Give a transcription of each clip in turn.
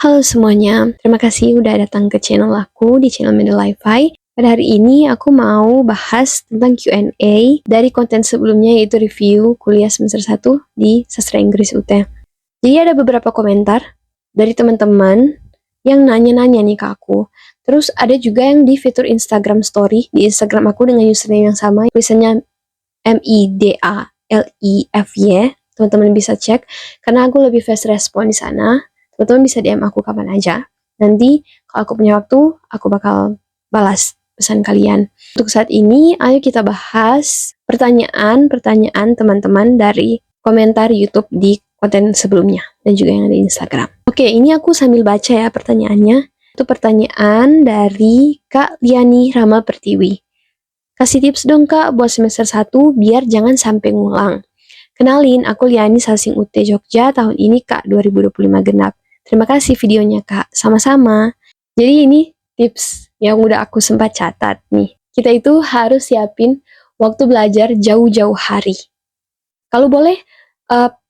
Halo semuanya, terima kasih udah datang ke channel aku di channel Mendeley Li-Fi. Pada hari ini aku mau bahas tentang Q&A dari konten sebelumnya, yaitu review kuliah semester 1 di Sastra Inggris UT. Jadi ada beberapa komentar dari teman-teman yang nanya-nanya nih ke aku. Terus ada juga yang di fitur Instagram Story, di Instagram aku dengan username yang sama, tulisannya MEDALIFY. Teman-teman bisa cek, karena aku lebih fast respon di sana. Teman-teman bisa DM aku kapan aja. Nanti kalau aku punya waktu, aku bakal balas pesan kalian. Untuk saat ini, ayo kita bahas pertanyaan-pertanyaan teman-teman dari komentar YouTube di konten sebelumnya dan juga yang ada di Instagram. Oke, ini aku sambil baca ya pertanyaannya. Itu pertanyaan dari Kak Liani Rama Pertiwi. Kasih tips dong Kak buat semester 1 biar jangan sampai ngulang. Kenalin, aku Liani Salsing UT Jogja, tahun ini Kak 2025 genap. Terima kasih videonya Kak, sama-sama. Jadi ini tips yang udah aku sempat catat nih. Kita itu harus siapin waktu belajar jauh-jauh hari. Kalau boleh,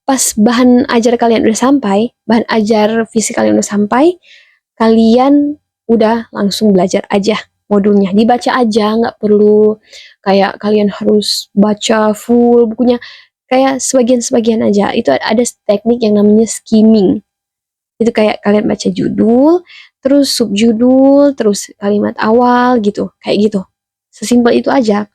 pas bahan ajar kalian udah sampai, bahan ajar fisik kalian udah sampai, kalian udah langsung belajar aja modulnya. Dibaca aja, nggak perlu kayak kalian harus baca full bukunya. Kayak sebagian-sebagian aja. Itu ada teknik yang namanya skimming. Itu kayak kalian baca judul, terus subjudul, terus kalimat awal gitu, kayak gitu. Sesimpel itu aja.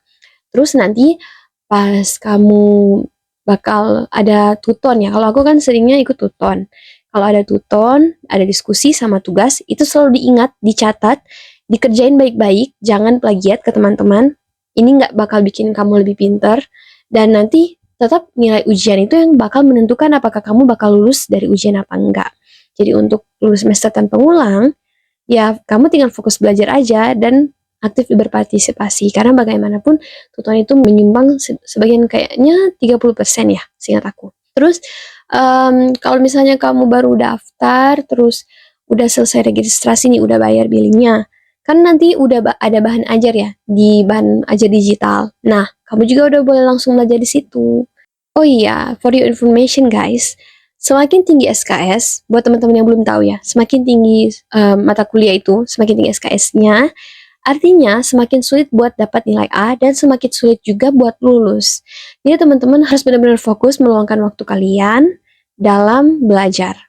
Terus nanti pas kamu bakal ada tuton ya. Kalau aku kan seringnya ikut tuton. Kalau ada tuton, ada diskusi sama tugas, itu selalu diingat, dicatat, dikerjain baik-baik, jangan plagiat ke teman-teman. Ini nggak bakal bikin kamu lebih pintar. Dan nanti tetap nilai ujian itu yang bakal menentukan apakah kamu bakal lulus dari ujian apa enggak. Jadi untuk lulus semester tanpa ngulang, ya kamu tinggal fokus belajar aja dan aktif berpartisipasi. Karena bagaimanapun tutor itu menyumbang sebagian kayaknya 30% ya, seingat aku. Terus kalau misalnya kamu baru daftar, terus udah selesai registrasi nih, udah bayar billingnya, kan nanti udah ada bahan ajar ya, di bahan ajar digital. Nah, kamu juga udah boleh langsung belajar di situ. Oh iya, for your information guys, semakin tinggi SKS, buat teman-teman yang belum tahu ya, semakin tinggi mata kuliah itu, semakin tinggi SKS-nya, artinya semakin sulit buat dapat nilai A dan semakin sulit juga buat lulus. Jadi teman-teman harus benar-benar fokus meluangkan waktu kalian dalam belajar.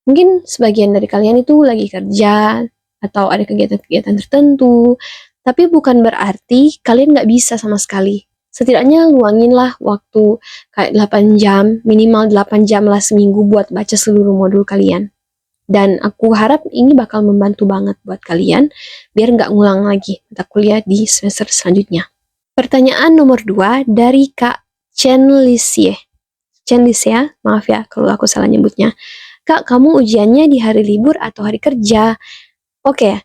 Mungkin sebagian dari kalian itu lagi kerja atau ada kegiatan-kegiatan tertentu, tapi bukan berarti kalian nggak bisa sama sekali. Setidaknya luanginlah waktu kayak 8 jam, minimal 8 jam lah seminggu buat baca seluruh modul kalian. Dan aku harap ini bakal membantu banget buat kalian, biar nggak ngulang lagi mata kuliah di semester selanjutnya. Pertanyaan nomor 2 dari Kak Chenlisie. Chenlisie, maaf ya kalau aku salah nyebutnya. Kak, kamu ujiannya di hari libur atau hari kerja? Oke,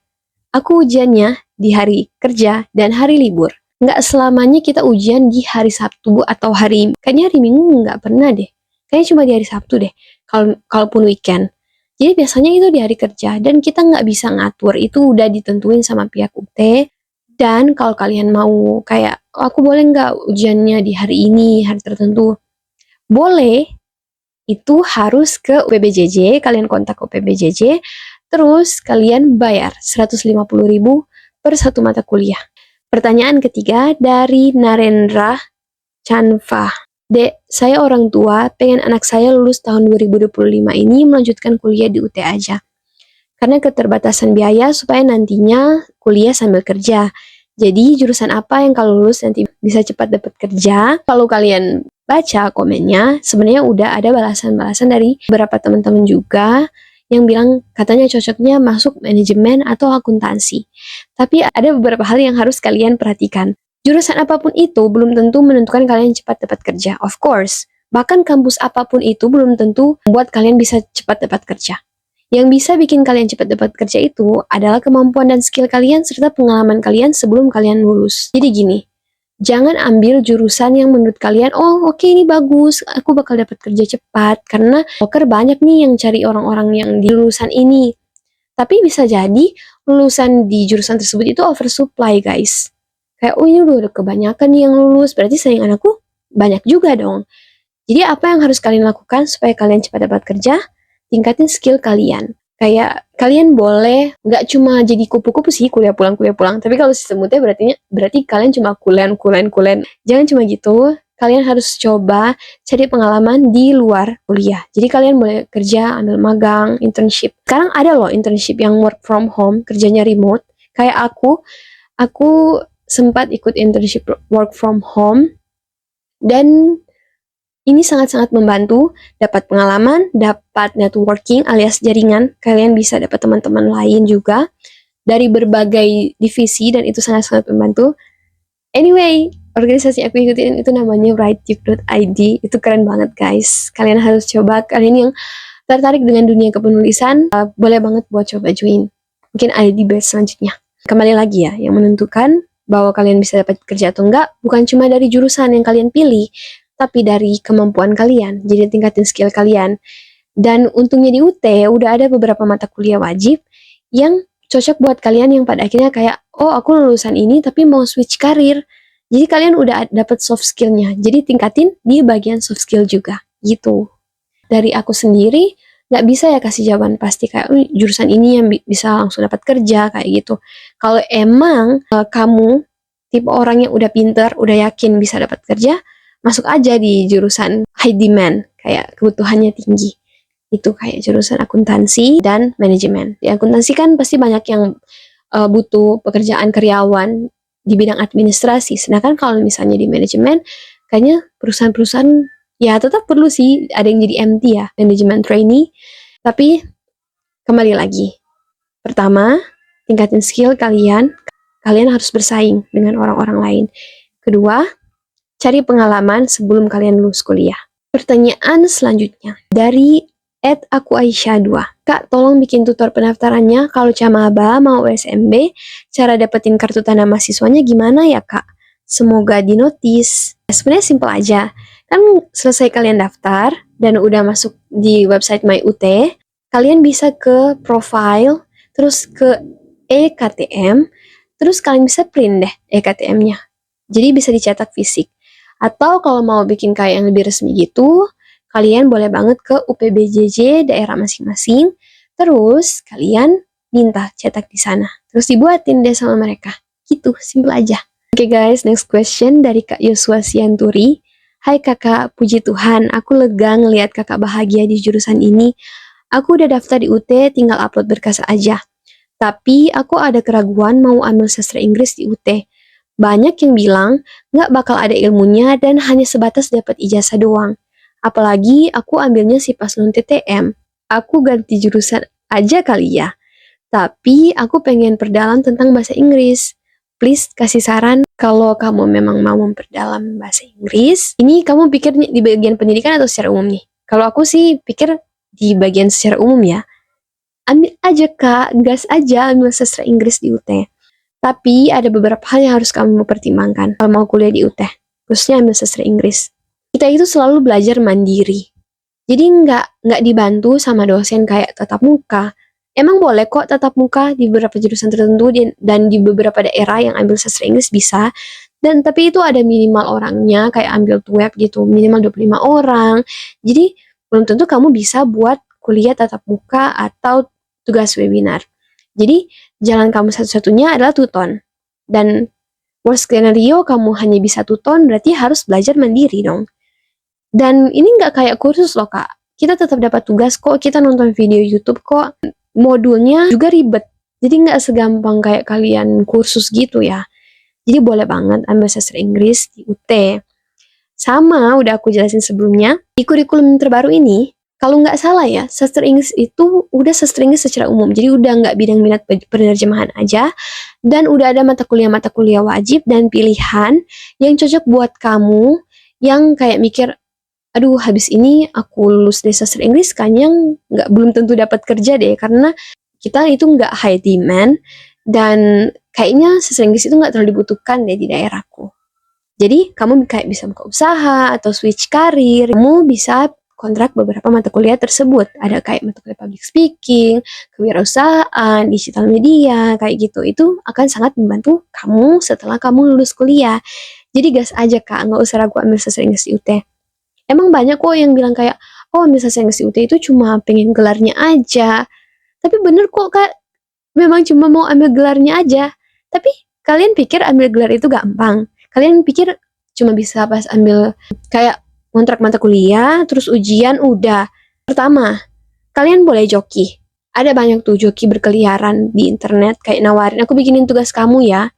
aku ujiannya di hari kerja dan hari libur. Nggak selamanya kita ujian di hari Sabtu atau kayaknya hari Minggu nggak pernah deh. Kayaknya cuma di hari Sabtu deh, kalaupun weekend. Jadi biasanya itu di hari kerja dan kita nggak bisa ngatur, itu udah ditentuin sama pihak UT. Dan kalau kalian mau kayak, oh, aku boleh nggak ujiannya di hari ini, hari tertentu? Boleh, itu harus ke UPBJJ, kalian kontak UPBJJ, terus kalian bayar 150.000 per satu mata kuliah. Pertanyaan ketiga dari Narendra Chanva. Dek, saya orang tua, pengen anak saya lulus tahun 2025 ini melanjutkan kuliah di UT aja. Karena keterbatasan biaya supaya nantinya kuliah sambil kerja. Jadi jurusan apa yang kalau lulus nanti bisa cepat dapat kerja? Kalau kalian baca komennya, sebenarnya udah ada balasan-balasan dari beberapa teman-teman juga yang bilang katanya cocoknya masuk manajemen atau akuntansi. Tapi ada beberapa hal yang harus kalian perhatikan. Jurusan apapun itu belum tentu menentukan kalian cepat dapat kerja, of course. Bahkan kampus apapun itu belum tentu membuat kalian bisa cepat dapat kerja. Yang bisa bikin kalian cepat dapat kerja itu adalah kemampuan dan skill kalian serta pengalaman kalian sebelum kalian lulus. Jadi gini, jangan ambil jurusan yang menurut kalian, oh oke, ini bagus, aku bakal dapat kerja cepat. Karena poker banyak nih yang cari orang-orang yang di lulusan ini. Tapi bisa jadi lulusan di jurusan tersebut itu oversupply guys. Kayak, oh ini udah kebanyakan nih yang lulus, berarti saingan aku banyak juga dong. Jadi apa yang harus kalian lakukan supaya kalian cepat dapat kerja? Tingkatin skill kalian. Kayak kalian boleh nggak cuma jadi kupu-kupu sih kuliah pulang, tapi kalau sistem UT berarti kalian cuma kulen. Jangan cuma gitu, kalian harus coba cari pengalaman di luar kuliah. Jadi kalian boleh kerja, ambil magang, internship. Sekarang ada loh internship yang work from home, kerjanya remote. Kayak aku sempat ikut internship work from home, dan ini sangat-sangat membantu, dapat pengalaman, dapat networking alias jaringan. Kalian bisa dapat teman-teman lain juga dari berbagai divisi, dan itu sangat-sangat membantu. Anyway, organisasi aku ikutin itu namanya writeyouth.id. Itu keren banget guys. Kalian harus coba. Kalian yang tertarik dengan dunia kepenulisan, boleh banget buat coba join. Mungkin ada di batch selanjutnya. Kembali lagi ya, yang menentukan bahwa kalian bisa dapat kerja atau enggak bukan cuma dari jurusan yang kalian pilih, tapi dari kemampuan kalian. Jadi tingkatin skill kalian. Dan untungnya di UT udah ada beberapa mata kuliah wajib yang cocok buat kalian yang pada akhirnya kayak, oh aku lulusan ini tapi mau switch karir. Jadi kalian udah dapat soft skillnya. Jadi tingkatin di bagian soft skill juga gitu. Dari aku sendiri nggak bisa ya kasih jawaban pasti kayak jurusan ini yang bisa langsung dapat kerja kayak gitu. Kalau emang kamu tipe orang yang udah pinter, udah yakin bisa dapat kerja, masuk aja di jurusan high demand, kayak kebutuhannya tinggi. Itu kayak jurusan akuntansi dan manajemen. Di akuntansi kan pasti banyak yang butuh pekerjaan karyawan di bidang administrasi. Sedangkan kalau misalnya di manajemen, kayaknya perusahaan-perusahaan ya tetap perlu sih ada yang jadi MT ya, manajemen trainee. Tapi kembali lagi, pertama, tingkatin skill kalian. Kalian harus bersaing dengan orang-orang lain. Kedua, cari pengalaman sebelum kalian lulus kuliah. Pertanyaan selanjutnya dari @akuaisyah2. Kak, tolong bikin tutor pendaftarannya. Kalau Camaba mau SMB, cara dapetin kartu tanda mahasiswanya gimana ya kak? Semoga dinotis. Sebenarnya simpel aja. Kan selesai kalian daftar dan udah masuk di website MyUT, kalian bisa ke profile, terus ke EKTM, terus kalian bisa print deh EKTM-nya. Jadi bisa dicetak fisik. Atau kalau mau bikin kayak yang lebih resmi gitu, kalian boleh banget ke UPBJJ daerah masing-masing, terus kalian minta cetak di sana. Terus dibuatin deh sama mereka. Gitu, simple aja. Oke guys, next question dari Kak Yosua Sianturi. Hai kakak, puji Tuhan, aku lega ngelihat kakak bahagia di jurusan ini. Aku udah daftar di UT, tinggal upload berkas aja. Tapi aku ada keraguan mau ambil sastra Inggris di UT. Banyak yang bilang nggak bakal ada ilmunya dan hanya sebatas dapat ijazah doang. Apalagi aku ambilnya si paslon TTM. Aku ganti jurusan aja kali ya. Tapi aku pengen perdalam tentang bahasa Inggris. Please kasih saran kalau kamu memang mau memperdalam bahasa Inggris. Ini kamu pikir di bagian pendidikan atau secara umum nih? Kalau aku sih pikir di bagian secara umum ya. Ambil aja kak, gas aja ambil sastra Inggris di UT. Tapi ada beberapa hal yang harus kamu pertimbangkan kalau mau kuliah di UT, khususnya ambil sastra Inggris. Kita itu selalu belajar mandiri. Jadi nggak dibantu sama dosen kayak tatap muka. Emang boleh kok tatap muka di beberapa jurusan tertentu dan di beberapa daerah yang ambil sastra Inggris bisa. Dan tapi itu ada minimal orangnya kayak ambil web gitu, minimal 25 orang. Jadi belum tentu kamu bisa buat kuliah tatap muka atau tugas webinar. Jadi jalan kamu satu-satunya adalah tuton. Dan worst scenario kamu hanya bisa tuton, berarti harus belajar mandiri dong. Dan ini nggak kayak kursus loh kak. Kita tetap dapat tugas kok, kita nonton video YouTube kok. Modulnya juga ribet. Jadi nggak segampang kayak kalian kursus gitu ya. Jadi boleh banget ambil sastra Inggris di UT. Sama, udah aku jelasin sebelumnya, di kurikulum terbaru ini, kalau nggak salah ya, sastra Inggris itu udah sastra Inggris secara umum. Jadi udah nggak bidang minat penerjemahan aja. Dan udah ada mata kuliah wajib dan pilihan yang cocok buat kamu yang kayak mikir, aduh habis ini aku lulus dari sastra Inggris kayaknya belum tentu dapat kerja deh. Karena kita itu nggak high demand dan kayaknya sastra Inggris itu nggak terlalu dibutuhkan deh di daerahku. Jadi kamu kayak bisa buka usaha atau switch karir. Kamu bisa kontrak beberapa mata kuliah tersebut. Ada kayak mata kuliah public speaking, kewirausahaan, digital media, kayak gitu. Itu akan sangat membantu kamu setelah kamu lulus kuliah. Jadi gas aja kak, nggak usah ragu ambil sastra Inggris di UT. Emang banyak kok yang bilang kayak, oh ambil sastra Inggris di UT itu cuma pengen gelarnya aja. Tapi bener kok Kak, memang cuma mau ambil gelarnya aja. Tapi kalian pikir ambil gelar itu gampang? Kalian pikir cuma bisa pas ambil kayak kontrak mata kuliah, terus ujian udah. Pertama, kalian boleh joki. Ada banyak tuh joki berkeliaran di internet kayak nawarin, aku bikinin tugas kamu ya.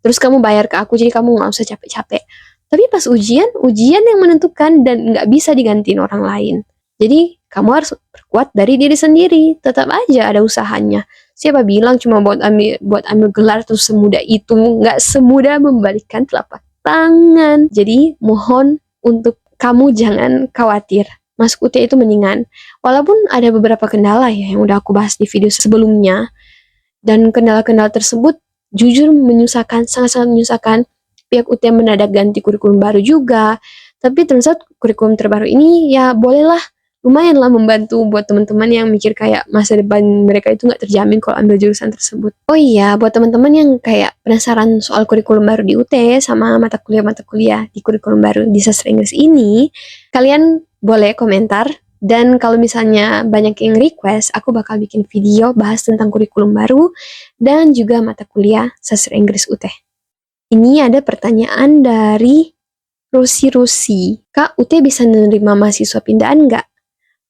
Terus kamu bayar ke aku, jadi kamu nggak usah capek-capek. Tapi pas ujian, ujian yang menentukan dan nggak bisa digantiin orang lain. Jadi kamu harus berkuat dari diri sendiri. Tetap aja ada usahanya. Siapa bilang cuma buat ambil gelar terus semudah itu? Nggak semudah membalikkan telapak tangan. Jadi mohon untuk kamu jangan khawatir. Masuk UT itu mendingan. Walaupun ada beberapa kendala ya yang udah aku bahas di video sebelumnya. Dan kendala-kendala tersebut jujur menyusahkan, sangat-sangat menyusahkan. Pihak UT mendadak ganti kurikulum baru juga. Tapi turns out kurikulum terbaru ini ya bolehlah, lumayan lah membantu buat teman-teman yang mikir kayak masa depan mereka itu nggak terjamin kalau ambil jurusan tersebut. Oh iya, buat teman-teman yang kayak penasaran soal kurikulum baru di UT sama mata kuliah di kurikulum baru di sastra Inggris ini, kalian boleh komentar. Dan kalau misalnya banyak yang request, aku bakal bikin video bahas tentang kurikulum baru dan juga mata kuliah sastra Inggris UT. Ini ada pertanyaan dari Rosi. Kak, UT bisa menerima mahasiswa pindahan nggak?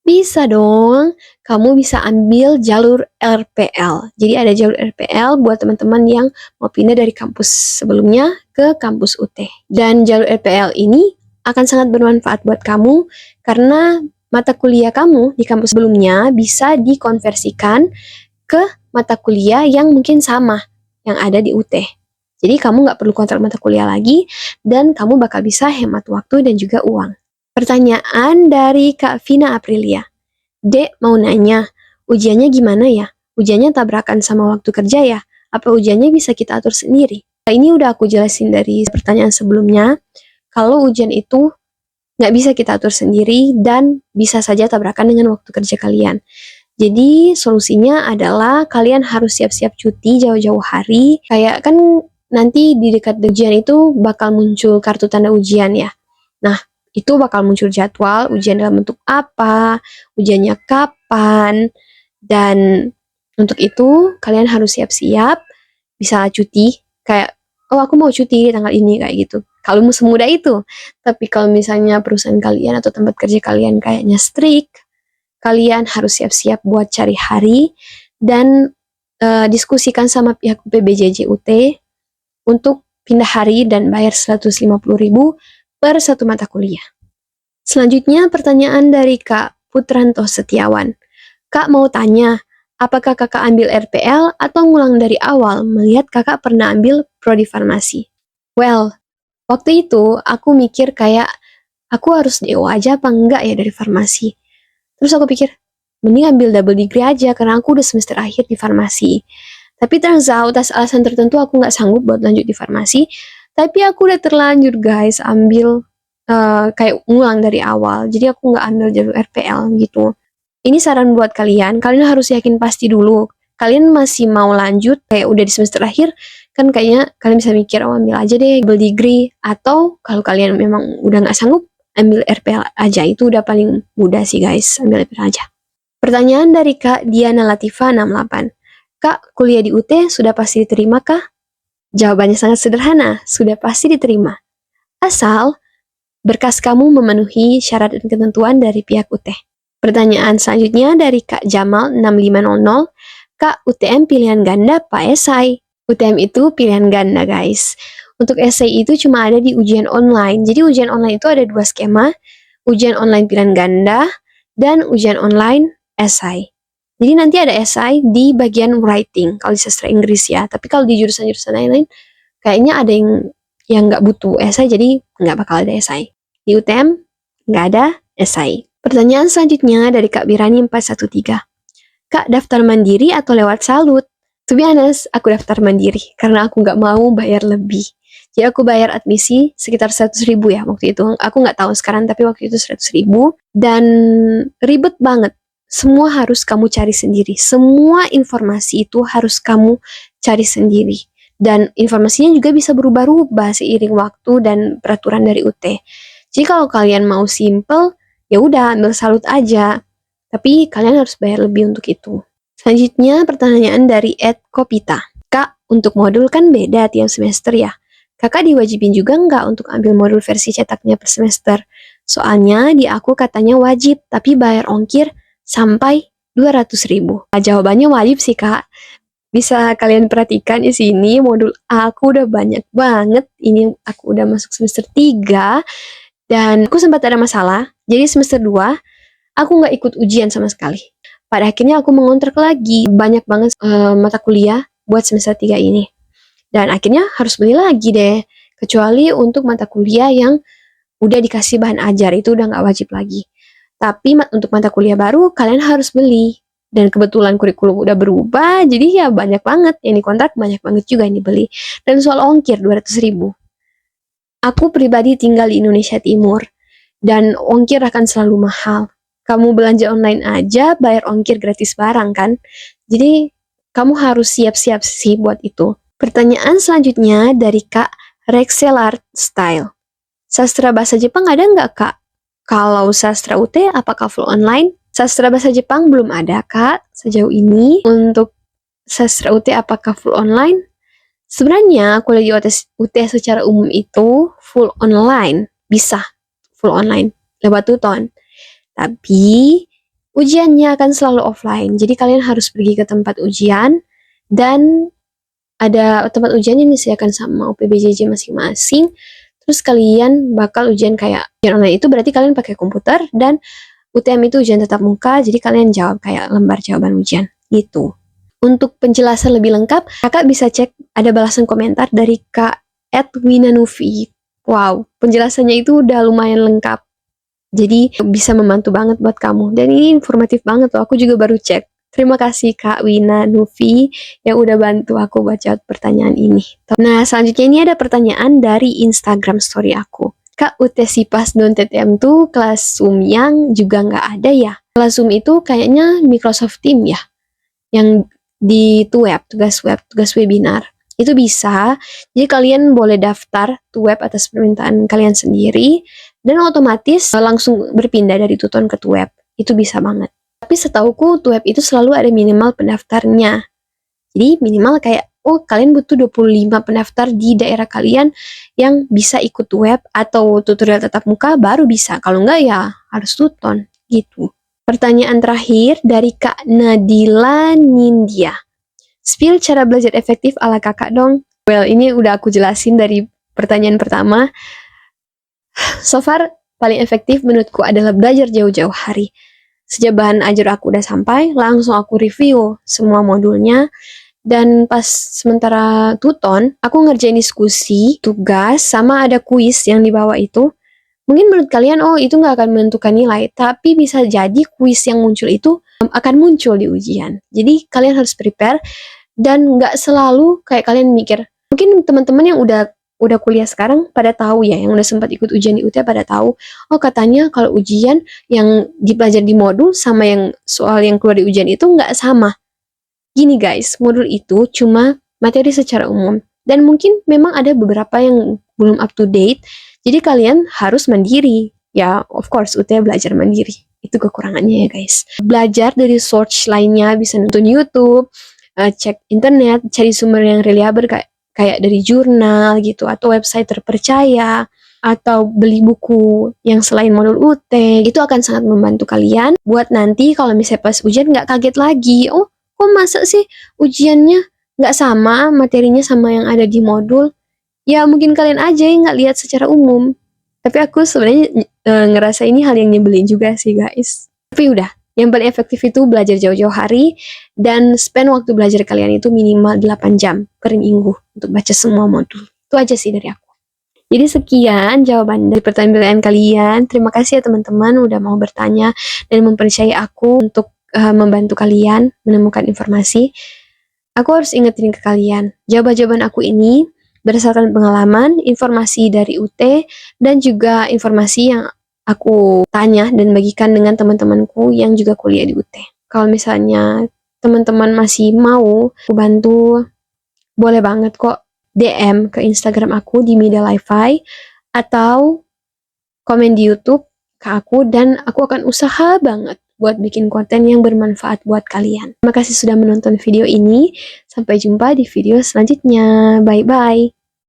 Bisa dong. Kamu bisa ambil jalur RPL. Jadi ada jalur RPL buat teman-teman yang mau pindah dari kampus sebelumnya ke kampus UT. Dan jalur RPL ini akan sangat bermanfaat buat kamu karena mata kuliah kamu di kampus sebelumnya bisa dikonversikan ke mata kuliah yang mungkin sama yang ada di UT. Jadi kamu nggak perlu kontrak mata kuliah lagi dan kamu bakal bisa hemat waktu dan juga uang. Pertanyaan dari Kak Vina Aprilia. Dek, mau nanya, ujiannya gimana ya? Ujiannya tabrakan sama waktu kerja ya? Apa ujiannya bisa kita atur sendiri? Nah, ini udah aku jelasin dari pertanyaan sebelumnya. Kalau ujian itu nggak bisa kita atur sendiri dan bisa saja tabrakan dengan waktu kerja kalian. Jadi solusinya adalah kalian harus siap-siap cuti jauh-jauh hari. Kayak kan nanti di dekat ujian itu bakal muncul kartu tanda ujian ya. Nah, itu bakal muncul jadwal ujian dalam bentuk apa, ujiannya kapan, dan untuk itu kalian harus siap-siap, bisa cuti, kayak, oh aku mau cuti tanggal ini, kayak gitu. Kalau semudah itu. Tapi kalau misalnya perusahaan kalian atau tempat kerja kalian kayaknya strict, kalian harus siap-siap buat cari hari dan diskusikan sama pihak PBJJ UT untuk pindah hari dan bayar 150.000 per satu mata kuliah. Selanjutnya pertanyaan dari Kak Putranto Setiawan. Kak mau tanya, apakah kakak ambil RPL atau ngulang dari awal melihat kakak pernah ambil prodi farmasi? Well, waktu itu aku mikir kayak aku harus DO aja apa enggak ya dari farmasi. Terus aku pikir, mending ambil double degree aja karena aku udah semester akhir di farmasi. Tapi turns out atas alasan tertentu aku nggak sanggup buat lanjut di farmasi. Tapi aku udah terlanjur guys ambil kayak ngulang dari awal. Jadi aku nggak ambil jalur RPL gitu. Ini saran buat kalian. Kalian harus yakin pasti dulu. Kalian masih mau lanjut kayak udah di semester akhir, kan kayaknya kalian bisa mikir, oh ambil aja deh double degree. Atau kalau kalian memang udah nggak sanggup, ambil RPL aja. Itu udah paling mudah sih guys, ambil RPL aja. Pertanyaan dari Kak Diana Latifa 68. Kak, kuliah di UT sudah pasti diterima kah? Jawabannya sangat sederhana, sudah pasti diterima. Asal berkas kamu memenuhi syarat dan ketentuan dari pihak UT. Pertanyaan selanjutnya dari Kak Jamal 6500. Kak, UTM pilihan ganda apa esai? UTM itu pilihan ganda guys. Untuk esai itu cuma ada di ujian online. Jadi ujian online itu ada dua skema. Ujian online pilihan ganda dan ujian online esai. Jadi nanti ada esai di bagian writing kalau di sastra Inggris ya. Tapi kalau di jurusan-jurusan lain-lain kayaknya ada yang nggak butuh esai, jadi nggak bakal ada esai. Di UTM nggak ada esai. Pertanyaan selanjutnya dari Kak Birani 413. Kak, daftar mandiri atau lewat salut? To be honest, aku daftar mandiri karena aku nggak mau bayar lebih. Jadi aku bayar admisi sekitar 100.000 ya waktu itu. Aku nggak tahu sekarang, tapi waktu itu 100.000 dan ribet banget. Semua harus kamu cari sendiri. Semua informasi itu harus kamu cari sendiri. Dan informasinya juga bisa berubah-ubah seiring waktu dan peraturan dari UT. Jadi kalau kalian mau simple, ya udah ambil salut aja. Tapi kalian harus bayar lebih untuk itu. Selanjutnya pertanyaan dari Ed Kopita. Kak, untuk modul kan beda tiap semester ya. Kakak diwajibin juga nggak untuk ambil modul versi cetaknya per semester? Soalnya di aku katanya wajib, tapi bayar ongkir sampai 200.000. Nah, jawabannya wajib sih Kak. Bisa kalian perhatikan di sini modul aku udah banyak banget. Ini aku udah masuk semester 3 dan aku sempat ada masalah. Jadi semester 2 aku nggak ikut ujian sama sekali. Pada akhirnya aku mengontrak lagi banyak banget mata kuliah buat semester 3 ini. Dan akhirnya harus beli lagi deh. Kecuali untuk mata kuliah yang udah dikasih bahan ajar, itu udah nggak wajib lagi. Tapi untuk mata kuliah baru, kalian harus beli. Dan kebetulan kurikulum udah berubah, jadi ya banyak banget yang dikontrak, banyak banget juga yang dibeli. Dan soal ongkir, 200.000. Aku pribadi tinggal di Indonesia Timur, dan ongkir akan selalu mahal. Kamu belanja online aja, bayar ongkir gratis barang kan? Jadi, kamu harus siap-siap sih buat itu. Pertanyaan selanjutnya dari Kak Rexelart Style. Sastra bahasa Jepang ada nggak, Kak? Kalau sastra UT, apakah full online? Sastra bahasa Jepang belum ada, Kak, sejauh ini. Untuk sastra UT, apakah full online? Sebenarnya, kuliah di UT secara umum itu full online. Bisa full online, lewat Tuton. Tapi, ujiannya akan selalu offline. Jadi, kalian harus pergi ke tempat ujian, dan ada tempat ujian yang disediakan sama UPBJJ masing-masing. Terus kalian bakal ujian kayak ujian online itu berarti kalian pakai komputer, dan UTM itu ujian tatap muka, jadi kalian jawab kayak lembar jawaban ujian gitu. Untuk penjelasan lebih lengkap, kakak bisa cek ada balasan komentar dari Kak Edwinanufi. Wow, penjelasannya itu udah lumayan lengkap. Jadi bisa membantu banget buat kamu. Dan ini informatif banget loh, aku juga baru cek. Terima kasih Kak Wina Nufi yang udah bantu aku buat jawab pertanyaan ini. Nah, selanjutnya ini ada pertanyaan dari Instagram story aku. Kak, UT Sipas non TTM tuh kelas Zoom yang juga nggak ada ya? Kelas Zoom itu kayaknya Microsoft Teams ya? Yang di web, tugas webinar. Itu bisa, jadi kalian boleh daftar web atas permintaan kalian sendiri, dan otomatis langsung berpindah dari Tuton ke web. Itu bisa banget. Tapi setauku web itu selalu ada minimal pendaftarnya. Jadi minimal kayak, oh kalian butuh 25 pendaftar di daerah kalian yang bisa ikut web atau tutorial tatap muka baru bisa. Kalau enggak ya harus Tuton gitu. Pertanyaan terakhir dari Kak Nadila Nindya. Spill cara belajar efektif ala kakak dong. Well, ini udah aku jelasin dari pertanyaan pertama. So far, paling efektif menurutku adalah belajar jauh-jauh hari. Sejak bahan ajar aku udah sampai, langsung aku review semua modulnya. Dan pas sementara Tuton, aku ngerjain diskusi, tugas, sama ada kuis yang dibawa itu. Mungkin menurut kalian, oh itu nggak akan menentukan nilai, tapi bisa jadi kuis yang muncul itu akan muncul di ujian. Jadi kalian harus prepare, dan nggak selalu kayak kalian mikir. Mungkin teman-teman yang udah kuliah sekarang pada tahu ya, yang udah sempat ikut ujian di UT pada tahu, oh katanya kalau ujian yang dipelajari di modul sama yang soal yang keluar di ujian itu nggak sama. Gini guys, modul itu cuma materi secara umum, dan mungkin memang ada beberapa yang belum up to date, jadi kalian harus mandiri. Ya, of course, UT belajar mandiri. Itu kekurangannya ya guys. Belajar dari source lainnya, bisa nonton YouTube, cek internet, cari sumber yang reliable kayak dari jurnal gitu, atau website terpercaya, atau beli buku yang selain modul UT. Itu akan sangat membantu kalian buat nanti kalau misalnya pas ujian nggak kaget lagi. Oh, kok masa sih ujiannya nggak sama materinya sama yang ada di modul? Ya mungkin kalian aja yang nggak lihat secara umum. Tapi aku sebenarnya ngerasa ini hal yang nyebelin juga sih guys. Tapi udah, yang paling efektif itu belajar jauh-jauh hari, dan spend waktu belajar kalian itu minimal 8 jam per minggu untuk baca semua modul. Itu aja sih dari aku. Jadi sekian jawaban dari pertanyaan kalian. Terima kasih ya teman-teman udah mau bertanya dan mempercayai aku untuk membantu kalian menemukan informasi. Aku harus ingetin ke kalian, jawaban-jawaban aku ini berdasarkan pengalaman, informasi dari UT, dan juga informasi yang aku tanya dan bagikan dengan teman-temanku yang juga kuliah di UT. Kalau misalnya teman-teman masih mau bantu, boleh banget kok DM ke Instagram aku di Mida Li-Fi, atau komen di YouTube ke aku, dan aku akan usaha banget buat bikin konten yang bermanfaat buat kalian. Terima kasih sudah menonton video ini. Sampai jumpa di video selanjutnya. Bye-bye.